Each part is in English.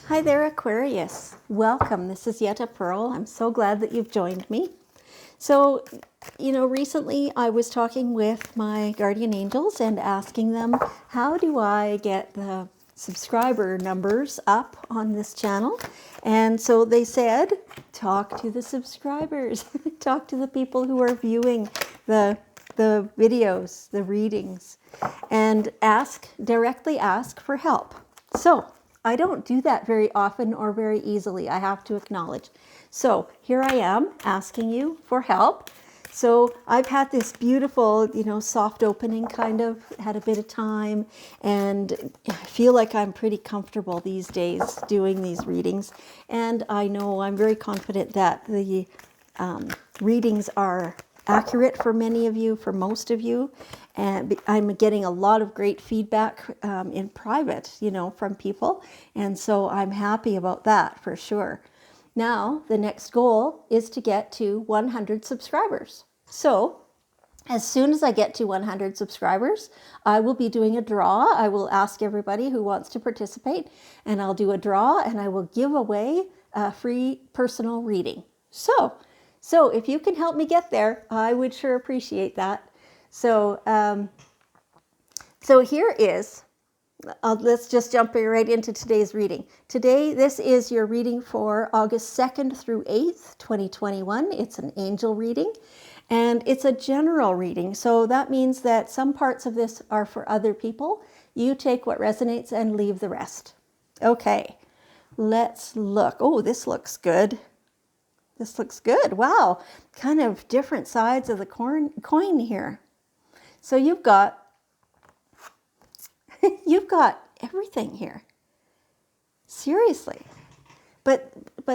Hi there, Aquarius. Welcome. This is Yetta Pearl. I'm so glad that you've joined me. So, recently I was talking with my guardian angels and asking them, how do I get the subscriber numbers up on this channel? And so they said, talk to the subscribers, talk to the people who are viewing the videos, the readings, and directly ask for help. So I don't do that very often or very easily, I have to acknowledge. So here I am asking you for help. So I've had this beautiful, soft opening, kind of had a bit of time, and I feel like I'm pretty comfortable these days doing these readings. And I know I'm very confident that the readings are accurate for many of you, for most of you. And I'm getting a lot of great feedback in private, from people. And so I'm happy about that for sure. Now, the next goal is to get to 100 subscribers. So as soon as I get to 100 subscribers, I will be doing a draw. I will ask everybody who wants to participate, and I'll do a draw, and I will give away a free personal reading. So if you can help me get there, I would sure appreciate that. So here is, let's just jump right into today's reading. Today, this is your reading for August 2nd through 8th, 2021. It's an angel reading, and it's a general reading. So that means that some parts of this are for other people. You take what resonates and leave the rest. Okay, let's look. Oh, this looks good. This looks good. Wow, kind of different sides of the coin here. So you've got everything here. Seriously. But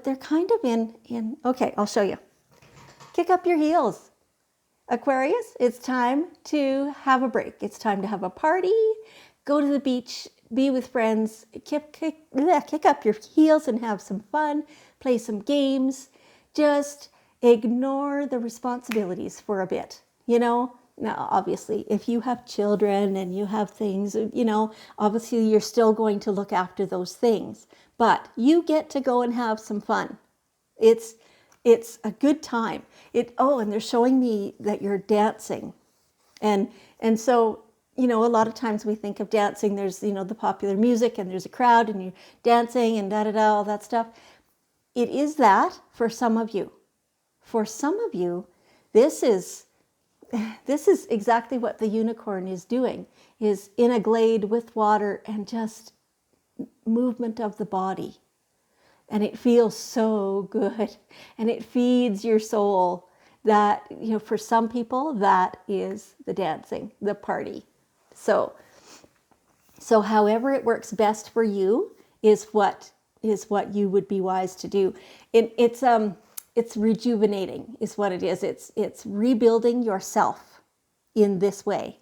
they're kind of in okay, I'll show you. Kick up your heels. Aquarius, it's time to have a break. It's time to have a party, go to the beach, be with friends, kick up your heels and have some fun, play some games. Just ignore the responsibilities for a bit, Now, obviously, if you have children and you have things, obviously you're still going to look after those things. But you get to go and have some fun. It's a good time. And they're showing me that you're dancing. And so, a lot of times we think of dancing, there's, the popular music and there's a crowd and you're dancing and da-da-da, all that stuff. It is that for some of you. For some of you, this is exactly what the unicorn is doing, is in a glade with water and just movement of the body. And it feels so good. And it feeds your soul. That, for some people, that is the dancing, the party. So however it works best for you is what you would be wise to do. It's rejuvenating is what it is. It's rebuilding yourself in this way.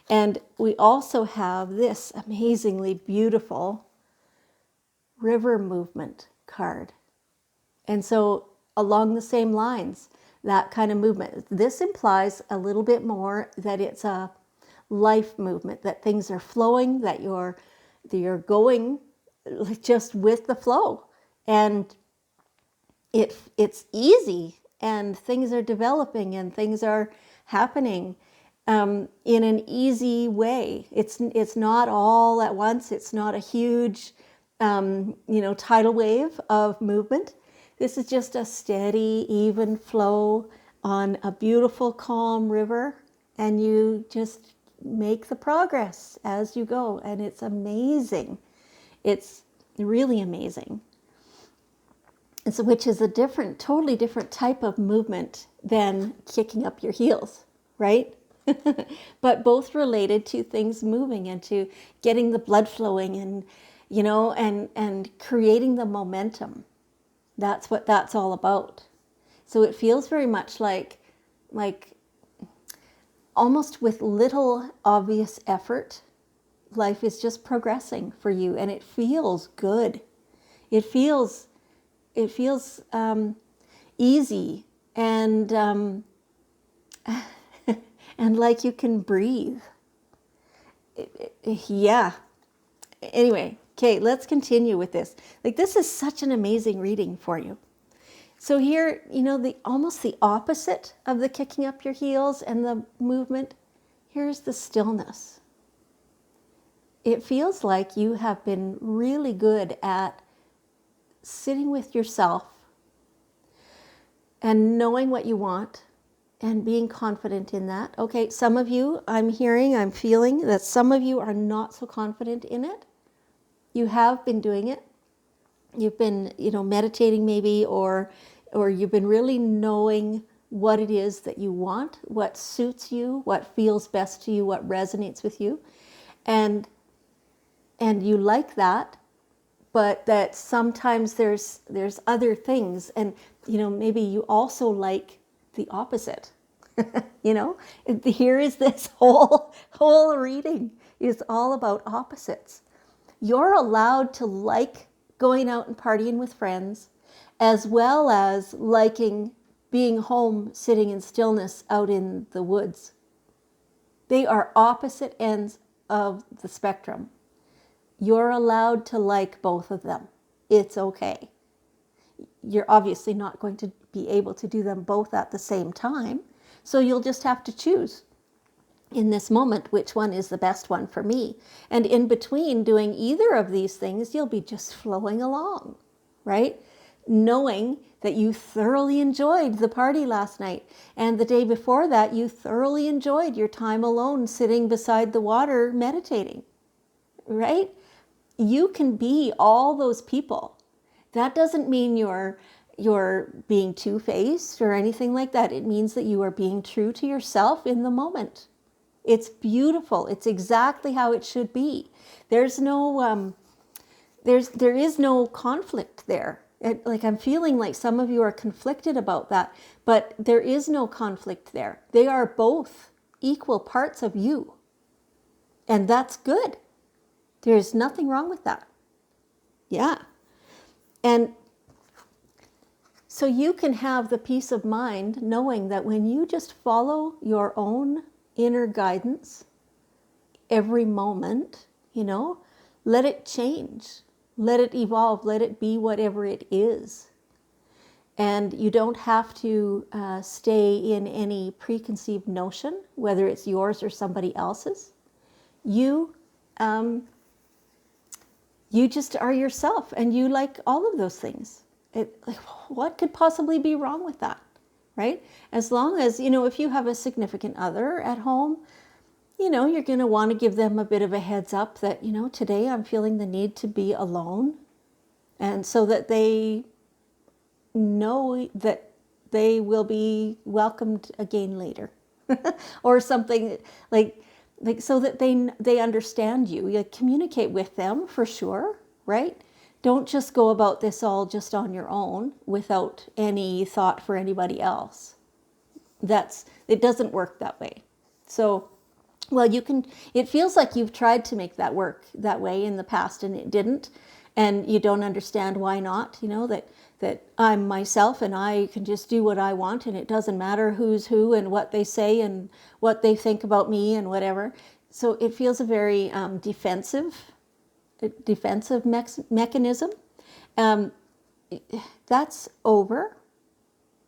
And we also have this amazingly beautiful river movement card. And so along the same lines, that kind of movement. This implies a little bit more that it's a life movement, that things are flowing, that you're going just with the flow. And it's easy, and things are developing and things are happening in an easy way. It's not all at once. It's not a huge tidal wave of movement. This is just a steady, even flow on a beautiful, calm river, and you just make the progress as you go, and it's amazing. It's really amazing. And so, which is a totally different type of movement than kicking up your heels, right? But both related to things moving and to getting the blood flowing and, and creating the momentum. That's what that's all about. So it feels very much like almost with little obvious effort, life is just progressing for you, and it feels good. It feels easy and and like you can breathe. Yeah. Anyway, Okay, let's continue with this. Like, this is such an amazing reading for you. So here, the almost the opposite of the kicking up your heels and the movement, here's the stillness. It feels like you have been really good at sitting with yourself and knowing what you want and being confident in that. Okay, some of you, I'm feeling that some of you are not so confident in it. You have been doing it. You've been, meditating maybe, or you've been really knowing what it is that you want, what suits you, what feels best to you, what resonates with you. And you like that, but that sometimes there's other things, and maybe you also like the opposite. Here is this whole reading is all about opposites. You're allowed to like going out and partying with friends, as well as liking being home, sitting in stillness out in the woods. They are opposite ends of the spectrum. You're allowed to like both of them. It's okay. You're obviously not going to be able to do them both at the same time, so you'll just have to choose in this moment which one is the best one for me. And in between doing either of these things, you'll be just flowing along, right? Knowing that you thoroughly enjoyed the party last night, and the day before that you thoroughly enjoyed your time alone sitting beside the water meditating, right? You can be all those people. That doesn't mean you're being two-faced or anything like that. It means that you are being true to yourself in the moment. It's beautiful. It's exactly how it should be. There is no conflict there. Like, I'm feeling like some of you are conflicted about that, but there is no conflict there. They are both equal parts of you. And that's good. There's nothing wrong with that. Yeah. And so you can have the peace of mind knowing that when you just follow your own inner guidance every moment, let it change, let it evolve, let it be whatever it is. And you don't have to stay in any preconceived notion, whether it's yours or somebody else's. You just are yourself, and you like all of those things. What could possibly be wrong with that, right? As long as, if you have a significant other at home, you're going to want to give them a bit of a heads up that, today I'm feeling the need to be alone. And so that they know that they will be welcomed again later. Or something like so that they understand you. You communicate with them for sure, right? Don't just go about this all just on your own without any thought for anybody else. It doesn't work that way. So, well, it feels like you've tried to make that work that way in the past and it didn't, and you don't understand why not, that I'm myself and I can just do what I want and it doesn't matter who's who and what they say and what they think about me and whatever. So it feels a very defensive mechanism. That's over.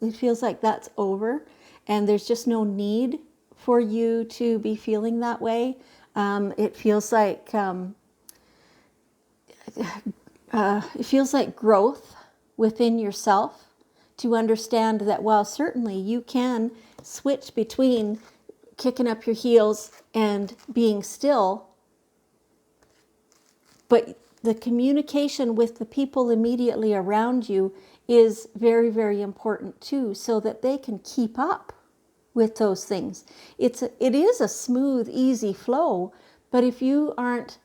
It feels like that's over, and there's just no need for you to be feeling that way. It feels like growth within yourself to understand that while certainly you can switch between kicking up your heels and being still, but the communication with the people immediately around you is very, very important too, so that they can keep up with those things. It is a smooth, easy flow, but if you aren't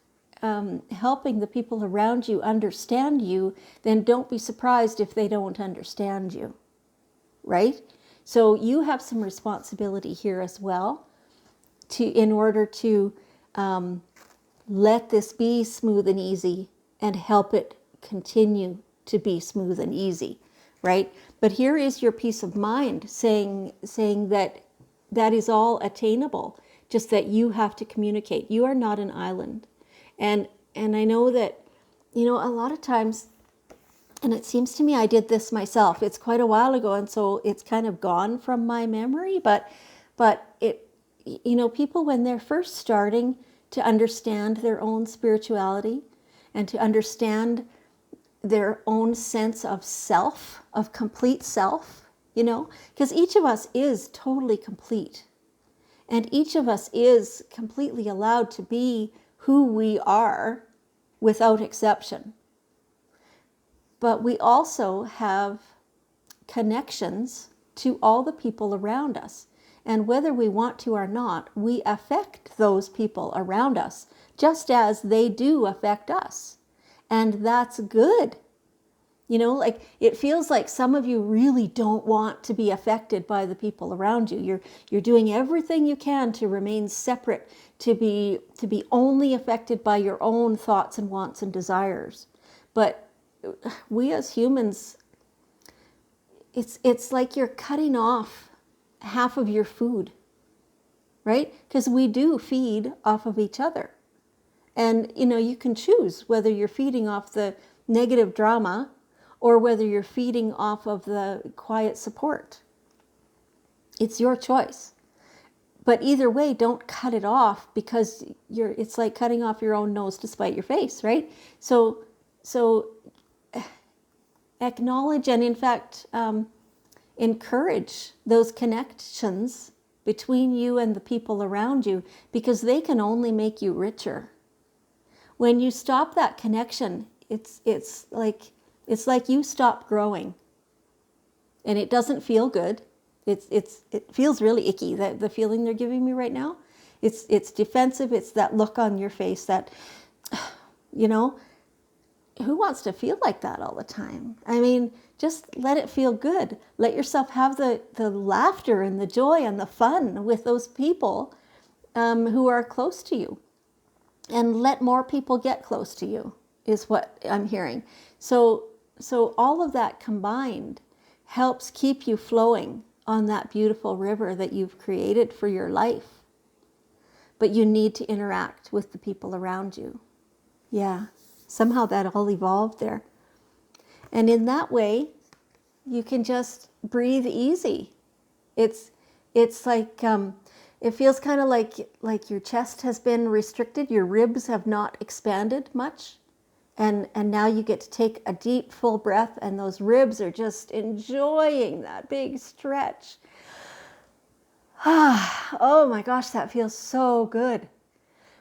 helping the people around you understand you, then don't be surprised if they don't understand you, right? So you have some responsibility here as well, in order to let this be smooth and easy and help it continue to be smooth and easy, right? But here is your peace of mind saying that is all attainable, just that you have to communicate. You are not an island. And I know that a lot of times, and it seems to me I did this myself. It's quite a while ago, and so it's kind of gone from my memory. But it, people when they're first starting to understand their own spirituality and to understand their own sense of self, of complete self, because each of us is totally complete, and each of us is completely allowed to be who we are without exception. But we also have connections to all the people around us. And whether we want to or not, we affect those people around us just as they do affect us. And that's good. Like it feels like some of you really don't want to be affected by the people around you. You're doing everything you can to remain separate, to be only affected by your own thoughts and wants and desires. But we as humans, it's like you're cutting off half of your food, right? Because we do feed off of each other. And, you can choose whether you're feeding off the negative drama or whether you're feeding off of the quiet support. It's your choice. But either way, don't cut it off, because it's like cutting off your own nose to spite your face, right? So acknowledge and in fact encourage those connections between you and the people around you, because they can only make you richer. When you stop that connection, it's like you stop growing, and it doesn't feel good. It feels really icky, the feeling they're giving me right now. It's defensive. It's that look on your face that, who wants to feel like that all the time? I mean, just let it feel good. Let yourself have the laughter and the joy and the fun with those people who are close to you. And let more people get close to you, is what I'm hearing. So all of that combined helps keep you flowing on that beautiful river that you've created for your life. But you need to interact with the people around you. Yeah, somehow that all evolved there. And in that way, you can just breathe easy. It's like, it feels kind of like your chest has been restricted, your ribs have not expanded much. And now you get to take a deep, full breath, and those ribs are just enjoying that big stretch. Oh my gosh, that feels so good.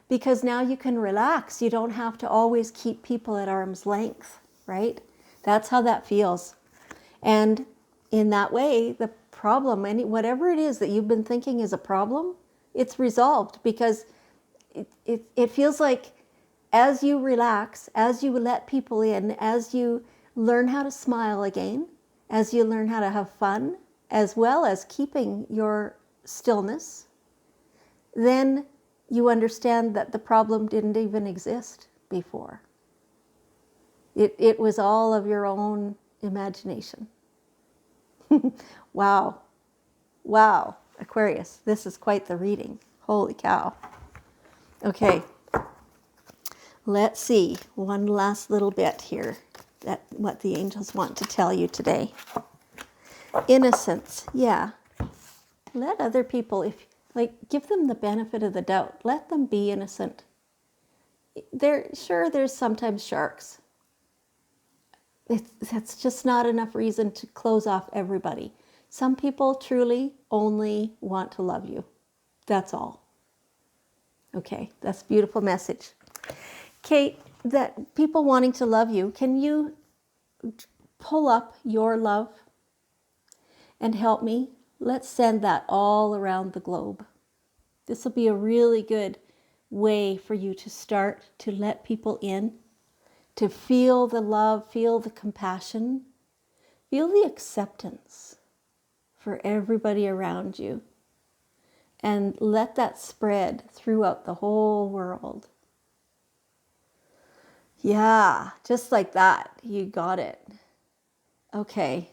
Because now you can relax. You don't have to always keep people at arm's length, right? That's how that feels. And in that way, the problem, whatever it is that you've been thinking is a problem, it's resolved, because it feels like as you relax, as you let people in, as you learn how to smile again, as you learn how to have fun, as well as keeping your stillness, then you understand that the problem didn't even exist before. It was all of your own imagination. Wow. Wow, Aquarius, this is quite the reading. Holy cow. Okay. Let's see, one last little bit here, what the angels want to tell you today. Innocence, yeah. Let other people, give them the benefit of the doubt. Let them be innocent. There's sometimes sharks. That's just not enough reason to close off everybody. Some people truly only want to love you. That's all. Okay, that's a beautiful message. Kate, that people wanting to love you, can you pull up your love and help me? Let's send that all around the globe. This will be a really good way for you to start to let people in, to feel the love, feel the compassion, feel the acceptance for everybody around you, and let that spread throughout the whole world. Yeah, just like that. You got it. Okay.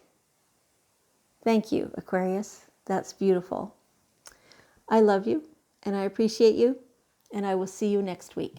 Thank you, Aquarius. That's beautiful. I love you, and I appreciate you, and I will see you next week.